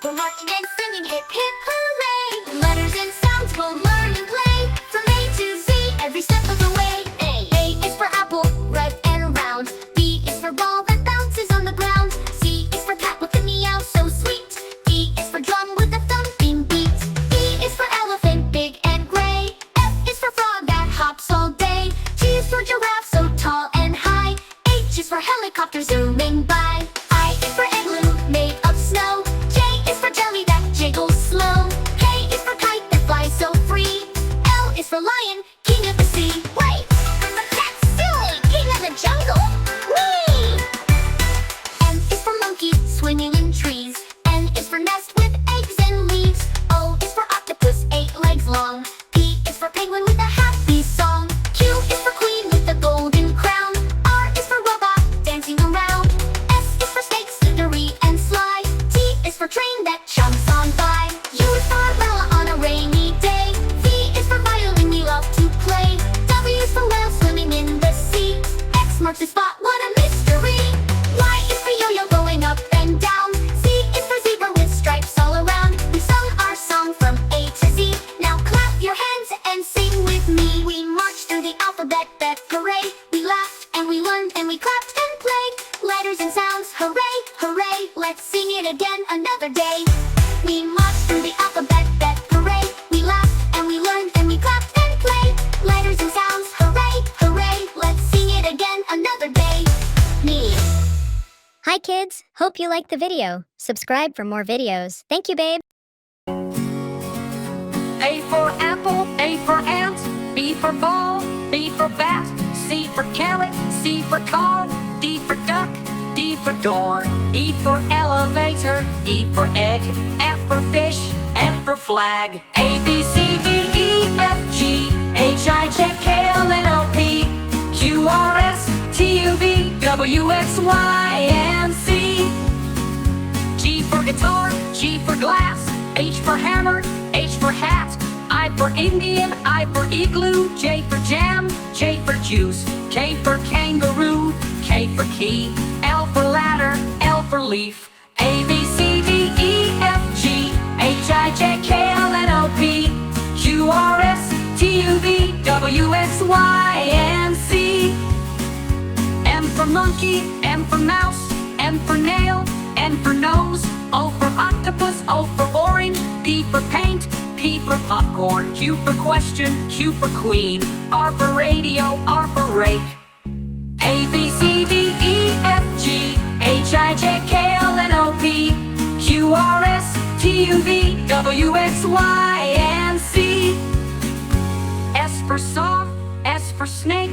We're marching and singing hip hip hooray. Letters and sounds we'll learn and play. From A to Z, every step of the way. A is for apple, red and round. B is for ball that bounces on the ground. C is for cat with a meow so sweet. D is for drum with a thumping beat. E is for elephant, big and gray. F is for frog that hops all day. G is for giraffe so tall and high. H is for helicopter zooming by. I is for igloo made of snow. J is for jelly that jiggles slow. K is for kite that flies so free. L is for lion, king of the sea. Wait, but that's silly, king of the jungle. Whee! M is for monkey swimming in trees. N is for nest with eggs and leaves. O is for octopus 8 legs long. P is for penguin with a happy song. Q is for queen with a golden crown. R is for robot dancing around. S is for snake slippery and sly. T is for train that chomps on by. U is for umbrella on a rainy day. V is for violin we love to play. W is for whale swimming in the sea. X marks the spot, what a mystery. Y is for yo-yo going up and down. Z is for zebra with stripes all around. We sung our song from A to Z. Now clap your hands and sing with me. We marched through the alphabet parade. We laughed and we learned and we clapped and played. Letters and sounds, hooray, hooray. Let's sing it again another day. We marched through the alphabet parade. We laughed and we learned and we clapped and played. Letters and sounds, hooray, hooray. Let's sing it again another day. Me. Hi kids, hope you liked the video. Subscribe for more videos. Thank you, babe. A for apple, A for ant, B for ball, B for bat, C for carrot, C for car, D for duck, D for door, E for elevator, E for egg, F for fish, F for flag. A, B, C, D, E, F, G, H, I, J, K, L, N, O, P, Q, R, S, T, U, V, W, X, Y, and Z. G for guitar, G for glass, H for hammer, H for hat, I for Indian, I for igloo, J for jam, J for juice, K for kangaroo, K for key, L for ladder, L for leaf. A, B, C, D, E, F, G, H, I, J, K, L, N, O, P, Q, R, S, T, U, V, W, X, Y, and Z. M for monkey, M for mouse, N for nail, N for nose, O for octopus, O for orange, P for paint, P for popcorn, Q for question, Q for queen, R for radio, R for rake. A, B, C, D, E, F, G, H, I, J, K, L, N, O, P, Q, R, S, T, U, V, W, X, Y, and Z. S for soft, S for snake,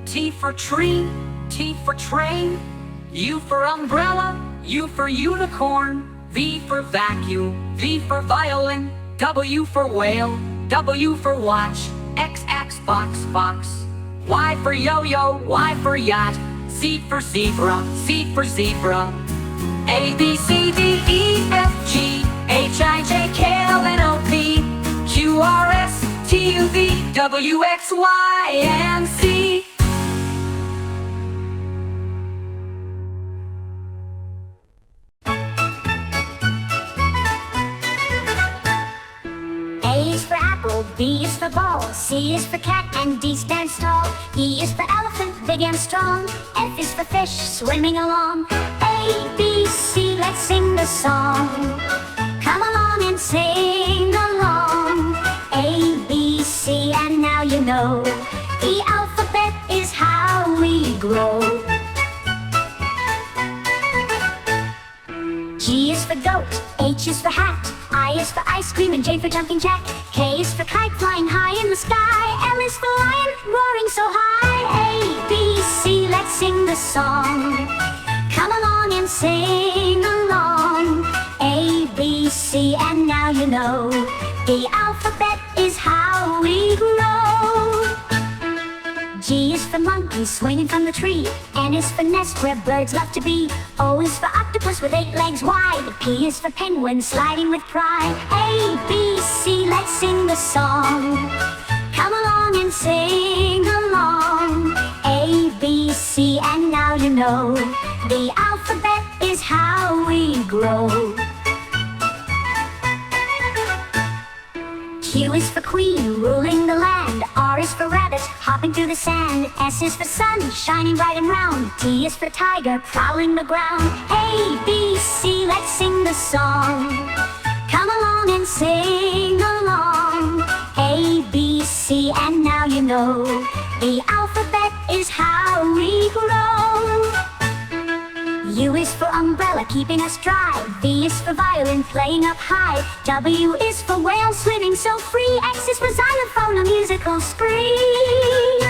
T for tree, T for train, U for umbrella, U for unicorn, V for vacuum, V for violin, W for whale, W for watch, X, box, Y for yo-yo, Y for yacht, Z for zebra, Z for zebra. A, B, C, D, E, F, G, H, I, J, K, L, N, O, P, Q, R, S, T, U, V, W, X, Y, and Z. A is for apple, B is for ball, C is for cat, and D stands tall. E is for elephant, big and strong. F is for fish, swimming along. A, B, C, let's sing the song. Come along and sing along. A, B, C, and now you know the alphabet is how we grow. G is for goat, H is for hat, I is for ice cream, and J for jumping jack. K is for kite flying high in the sky. L is for lion roaring so high. A, B, C, let's sing the song. Come along and sing along. A, B, C, and now you know the alphabet is how we grow. G is for monkey swinging from the tree. N is for nest where birds love to be. O is for octopus with 8 legs wide. P is for penguin sliding with pride. A, B, C, let's sing the song. Come along and sing along. A, B, C, and now you know the alphabet is how we grow. queen, ruling the land. R is for rabbit, hopping through the sand. S is for sun, shining bright and round. T is for tiger, prowling the ground. A, B, C, let's sing the song. Come along and sing along. A, B, C, and now you know the alphabet is how we grow. U is for umbrella, keeping us dry. V is for violin, playing up high. W is for whale, swimming so free. X is for xylophone, a musical spree.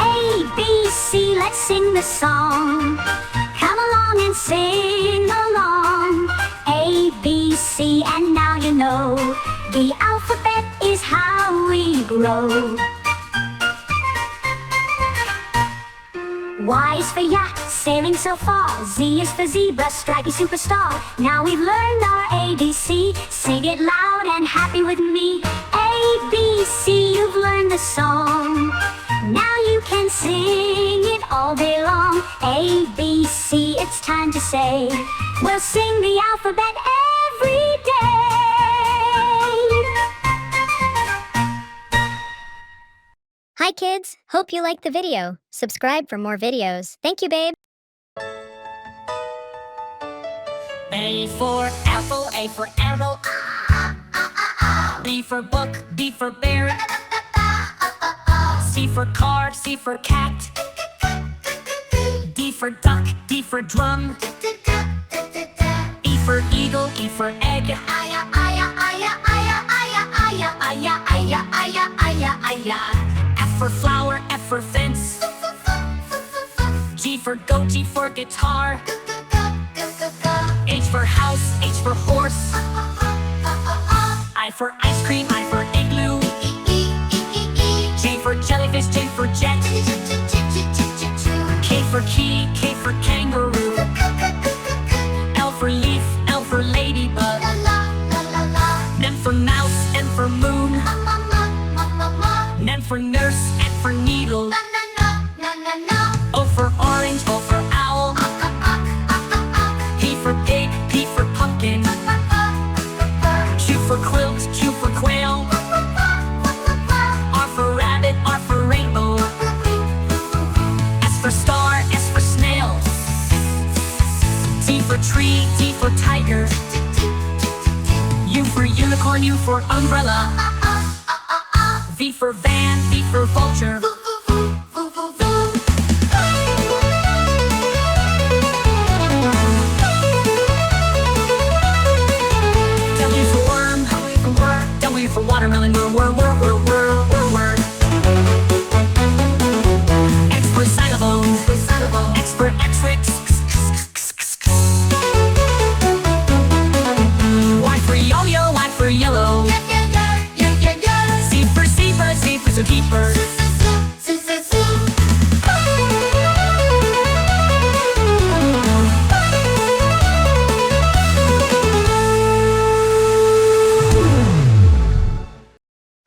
A, B, C, let's sing the song. Come along and sing along. A, B, C, and now you know the alphabet is how we grow. Y is for yacht, sailing so far. Z is for zebra, stripy superstar. Now we've learned our ABC. Sing it loud and happy with me. A, B, C, you've learned the song. Now you can sing it all day long. A, B, C, it's time to say, we'll sing the alphabet every day. Hi kids, hope you liked the video. Subscribe for more videos. Thank you, babe. A for apple, A for arrow. B for book, B for bear. C for car, C for cat. D for duck, D for drum. E for eagle, E for egg. F for flower, F for fence. G for goat, G for guitar. H for house, H for horse. I for ice cream, I for igloo. J for jellyfish, J for jet. K for key, K for kangaroo. L for leaf, L for ladybug. M for mouse, N for moon. N for nurse, N for needle. O for orange, O for owl. P for pig, P for pumpkin. Q for quilt, Q for quail. R for rabbit, R for rainbow. S for star, S for snail. T for tree, T for tiger. U for unicorn, U for umbrella. V for van, V for vulture. W for worm, W for watermelon, whir. X for xylophone, X for X-ray. Y for yo-yo, Y for yellow. Z for zebra, Z for zookeeper.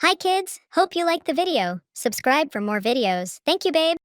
Hi kids, hope you liked the video. Subscribe for more videos. Thank you, babe.